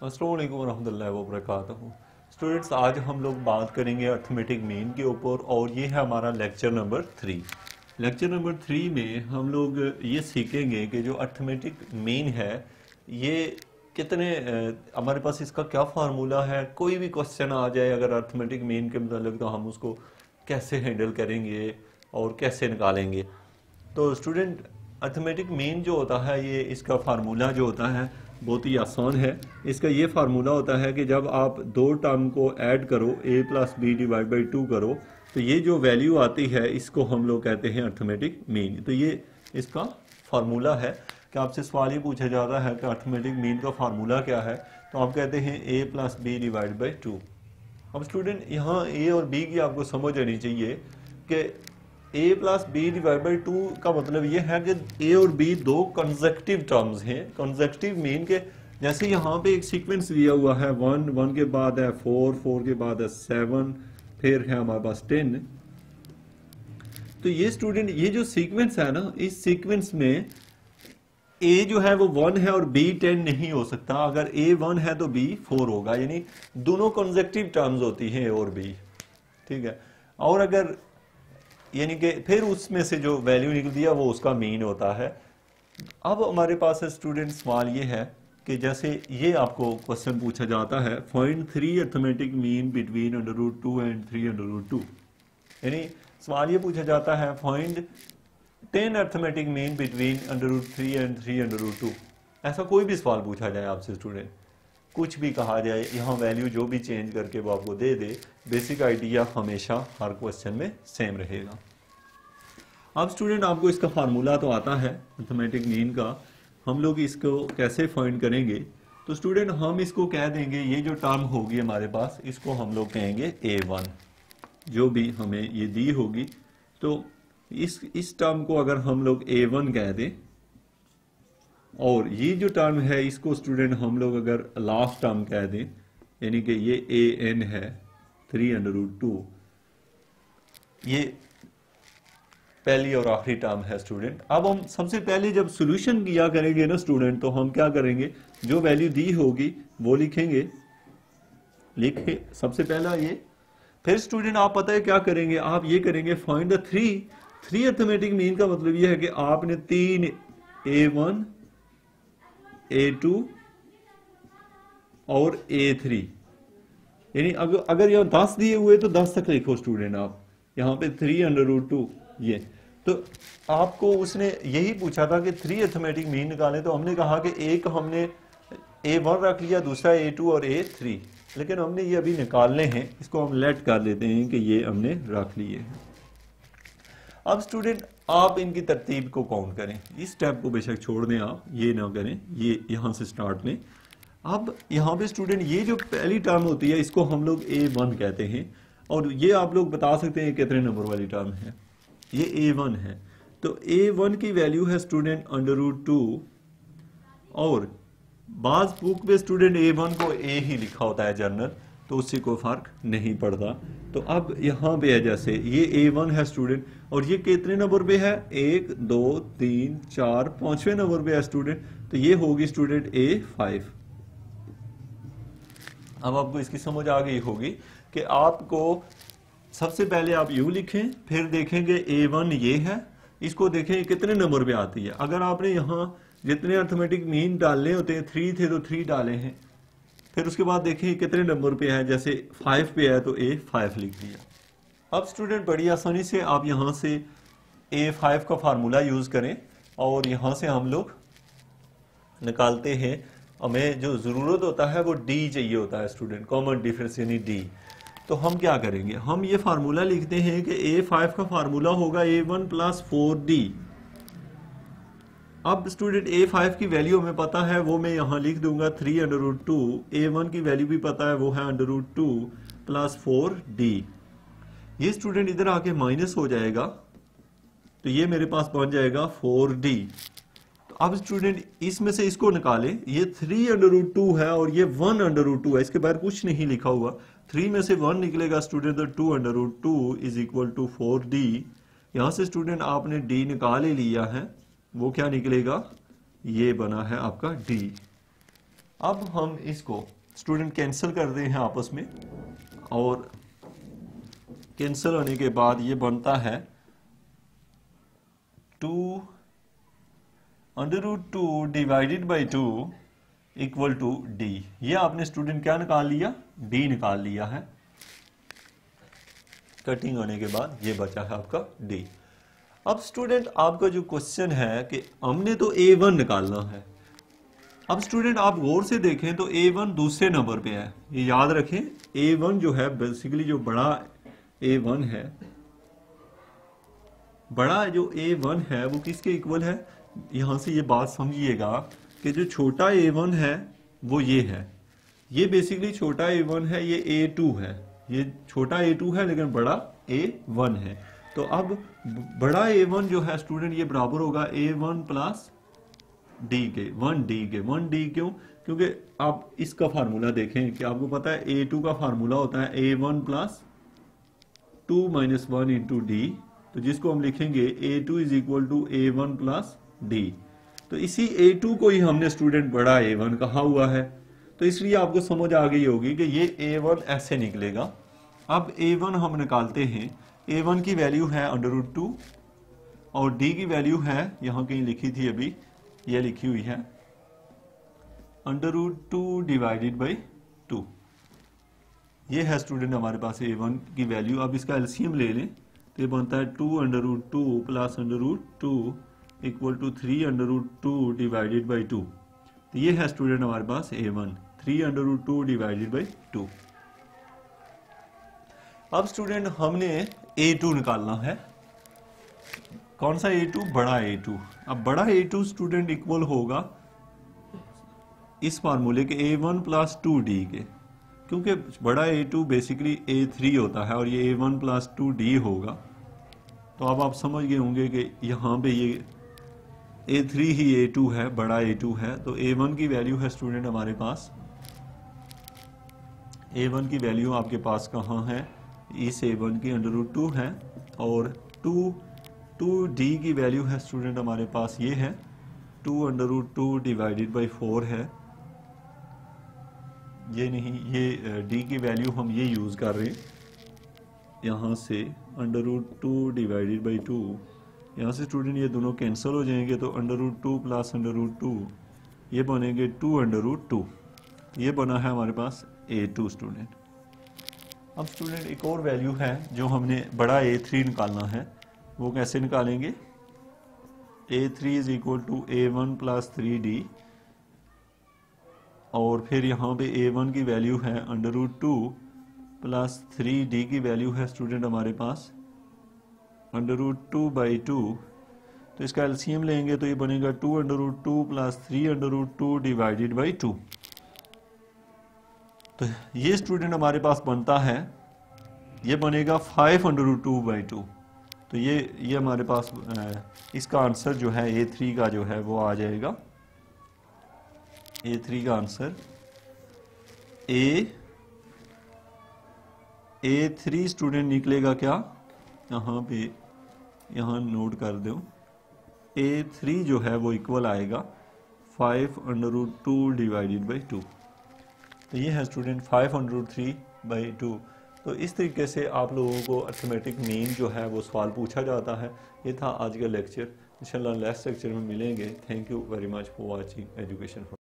अस्सलाम वालेकुम रहमतुल्लाहि व बरकातहू। स्टूडेंट्स, आज हम लोग बात करेंगे अर्थमेटिक मीन के ऊपर और ये है हमारा लेक्चर नंबर 3। लेक्चर नंबर 3 में हम लोग ये सीखेंगे कि जो अर्थमेटिक मीन है ये कितने हमारे पास इसका क्या फार्मूला है। कोई भी क्वेश्चन आ जाए अगर अर्थमेटिक मीन के मतलब तो हम उसको कैसे हैंडल करेंगे और कैसे निकालेंगे। तो स्टूडेंट, अर्थमेटिक मीन जो होता है ये इसका फार्मूला जो होता है बहुत ही आसान है। इसका ये फार्मूला होता है कि जब आप दो टर्म को ऐड करो a plus B divide by 2 करो तो ये जो वैल्यू आती है इसको हम लोग कहते हैं अर्थमेटिक मीन। तो ये इसका फार्मूला है कि आपसे सवाल ये पूछा जाता है कि अर्थमेटिक मीन का फार्मूला क्या है, तो आप कहते हैं a plus B divide by 2। अब स्टूडेंट, यहाँ a और b की आपको समझ आनी चाहिए कि a plus B divide by 2 का मतलब ये है कि a और b दो कंसेक्टिव टर्म्स हैं। कंसेक्टिव मीन के जैसे यहाँ पे एक सीक्वेंस दिया हुआ है 1, 1 के बाद है 4, 4 के बाद है 7, फिर है हमारे पास 10। तो ये स्टूडेंट, ये जो सीक्वेंस है ना, इस सीक्वेंस में a जो है वो 1 है और b 10 नहीं हो सकता। अगर a 1 है तो b 4 होगा, यानी दोनों कंसेक्टिव टर्म्स होती हैं a और b, ठीक है। और अगर यानी कि फिर उसमें से जो वैल्यू निकलती है वो उसका मीन होता है। अब हमारे पास स्टूडेंट सवाल ये है कि जैसे ये आपको क्वेश्चन पूछा जाता है, find 3 arithmetic mean between √2 and 3√2। यानी सवाल ये पूछा जाता है find 10 arithmetic mean between √3 and 3√2। ऐसा कोई भी सवाल पूछा जाए आपसे स्टूडेंट, कुछ भी कहा जाए, यहाँ वैल्यू जो भी चेंज करके वो आपको दे दे, बेसिक आइडिया हमेशा हर क्वेश्चन में सेम रहेगा। अब स्टूडेंट, आपको इसका फार्मूला तो आता है अर्थमेटिक मीन का, हम लोग इसको कैसे फाइंड करेंगे। तो स्टूडेंट, हम इसको कह देंगे, ये जो टर्म होगी हमारे पास इसको हम लोग कहेंगे a1, जो भी हमें ये दी होगी। तो इस टर्म को अगर हम लोग a1 कह दें और ये जो टर्म है इसको स्टूडेंट हम लोग अगर लास्ट टर्म कह दें, यानी कि ये an है 3√2, ये पहली और आखिरी टर्म है स्टूडेंट। अब हम सबसे पहले जब सॉल्यूशन किया करेंगे ना स्टूडेंट, तो हम क्या करेंगे, जो वैल्यू दी होगी वो लिखेंगे, लिखे सबसे पहला ये। फिर स्टूडेंट आप पता है क्या करेंगे, आप ये करेंगे फाइंड द 3 अर्थमेटिक मीन का मतलब ये है कि आपने 3 a1 a2 और a3, यानी अगर यहाँ 10 दिए हुए तो 10 तक लिखो स्टूडेंट आप, यहाँ पे 3√2 ये। तो आपको उसने यही पूछा था कि 3 अर्थमेटिक मीन निकालें, तो हमने कहा कि एक हमने a1 रख लिया, दूसरा a2 और a3, लेकिन हमने ये अभी निकालने हैं, इसको हम लेट कर लेते हैं कि ये हमने रख लिए हैं। अब स्टूडेंट, आप इनकी तरतीब को काउंट करें, इस स्टेप को बेशक छोड़ दें, आप ये ना करें, ये यहाँ से स्टार्ट लें। अब यहाँ पे स्टूडेंट ये जो पहली टर्म होती है इसको हम लोग a1 कहते हैं, और ये आप लोग बता सकते हैं कितने नंबर वाली टर्म है, ये a1 है। तो a1 की वैल्यू है स्टूडेंट √2, और बाज बुक में स्टूडेंट a1 को a ही लिखा होता है जनरल, तो उससे कोई फर्क नहीं पड़ता। तो अब यहाँ पे है जैसे ये a1 है स्टूडेंट, और ये कितने नंबर पे है, 1 2 3 4 5वें नंबर पे है स्टूडेंट, तो ये होगी स्टूडेंट a5। अब आपको इसकी समझ आ गई होगी कि आपको सबसे पहले आप यू लिखें, फिर देखेंगे a1 ये है, इसको देखें कितने नंबर पे आती है। अगर आपने यहाँ जितने अर्थमेटिक मीन डालने होते हैं 3 थे तो 3 डाले हैं, फिर उसके बाद देखिए कितने नंबर पे है, जैसे 5 पे है तो a5 लिख दिया। अब स्टूडेंट, बड़ी आसानी से आप यहाँ से a5 का फार्मूला यूज़ करें, और यहाँ से हम लोग निकालते हैं, हमें जो ज़रूरत होता है वो d चाहिए होता है स्टूडेंट, कॉमन डिफरेंस यानी d। तो हम क्या करेंगे, हम ये फार्मूला लिखते हैं कि a5 का फार्मूला होगा a1 प्लस 4d। अब स्टूडेंट a5 की वैल्यू हमें पता है, वो मैं यहाँ लिख दूंगा 3√2, a1 की वैल्यू भी पता है वो है √2 प्लस 4d। ये स्टूडेंट इधर आके माइनस हो जाएगा, तो ये मेरे पास बन जाएगा 4d। तो अब स्टूडेंट इसमें से इसको निकालें, ये 3√2 है और ये 1√2 है, इसके बाहर कुछ नहीं लिखा हुआ, 3 में से 1 निकलेगा स्टूडेंट, तो 2√2 इज इक्वल टू 4d। यहाँ से स्टूडेंट आपने d निकाल ही लिया है, वो क्या निकलेगा, ये बना है आपका d। अब हम इसको स्टूडेंट कैंसिल करते हैं आपस में, और कैंसिल होने के बाद ये बनता है 2√2 divided by 2 equal to D. ये आपने स्टूडेंट क्या निकाल लिया, डी निकाल लिया है। कटिंग होने के बाद ये बचा है आपका डी। अब स्टूडेंट आपका जो क्वेश्चन है कि हमने तो A1 निकालना है। अब स्टूडेंट आप गौर से देखें तो A1 दूसरे नंबर पे है, ये याद रखें। A1 जो है बेसिकली जो बड़ा A1 है, बड़ा जो A1 है वो किसके इक्वल है, यहां से ये बात समझिएगा कि जो छोटा A1 है वो ये है, ये बेसिकली छोटा A1 है, ये A2 है, ये छोटा A2 है लेकिन बड़ा A1 है। तो अब बड़ा A1 जो है स्टूडेंट ये बराबर होगा A1 प्लस डी के, 1D क्यों, क्योंकि आप इसका फार्मूला देखें कि आपको पता है A2 का फार्मूला होता है A1 plus 2 minus 1 into D, तो जिसको हम लिखेंगे A2 is equal to A1 plus D. तो इसी A2 को ही हमने स्टूडेंट बड़ा A1 कहा हुआ है, तो इसलिए आपको समझ आ गई होगी कि ये A1 ऐसे निकलेगा। अब A1 हम निकालते हैं, A1 की वैल्यू है √2 और D की वैल्यू है यहाँ कहीं लिखी थी अभी, ये लिखी हुई है √2 डिवाइडेड बाई 2। ये है स्टूडेंट हमारे पास A1 की वैल्यू। अब इसका एलसीएम ले लें तो ये बनता है 2√2 plus √2 equal to 3√2 divided by 2। तो ये है स्टूडेंट हमारे पास A1, 3√2 डिवाइडेड बाई 2। अब स्टूडेंट हमने A2 निकालना है। कौन सा A2, बड़ा A2। अब बड़ा A2 स्टूडेंट इक्वल होगा इस फार्मूले के A1 प्लस 2D के, क्योंकि बड़ा A2 बेसिकली A3 होता है और ये A1 प्लस 2D होगा। तो अब आप समझ गए होंगे कि यहाँ पे ये A3 ही A2 है, बड़ा A2 है। तो A1 की वैल्यू है स्टूडेंट हमारे पास, A1 की वैल्यू आपके पास कहाँ है, इस A1 की √2 है, और 2D की वैल्यू है स्टूडेंट हमारे पास ये है 2√2 डिवाइडेड बाई 4 है। ये नहीं, ये D की वैल्यू हम ये यूज़ कर रहे हैं, यहाँ से √2 डिवाइडेड बाई 2, यहाँ से स्टूडेंट ये दोनों कैंसिल हो जाएंगे, तो √2 प्लस √2 ये बनेंगे 2√2। ये बना है हमारे पास A2 स्टूडेंट। अब स्टूडेंट एक और वैल्यू है जो हमने बड़ा A3 निकालना है, वो कैसे निकालेंगे, A3 is equal to A1 plus 3D, और फिर यहाँ पे A1 की वैल्यू है √2 प्लस 3D की वैल्यू है स्टूडेंट हमारे पास √2 बाई 2। तो इसका एलसीएम लेंगे तो ये बनेगा 2√2 प्लस 3√2 डिवाइडेड बाई 2। तो ये स्टूडेंट हमारे पास बनता है, ये बनेगा 5√2 बाई 2। तो ये हमारे पास इसका आंसर जो है A3 का जो है वो आ जाएगा, A3 का आंसर A3 स्टूडेंट निकलेगा क्या, यहाँ पे यहाँ नोट कर दो, A3 जो है वो इक्वल आएगा 5√2 डिवाइडेड बाई 2। तो ये है स्टूडेंट 5√3 बाई 2। तो इस तरीके से आप लोगों को अर्थमेटिक मीन जो है वो सवाल पूछा जाता है। ये था आज का लेक्चर, इंशाल्लाह नेक्स्ट लेक्चर में मिलेंगे। Thank you very much for watching education.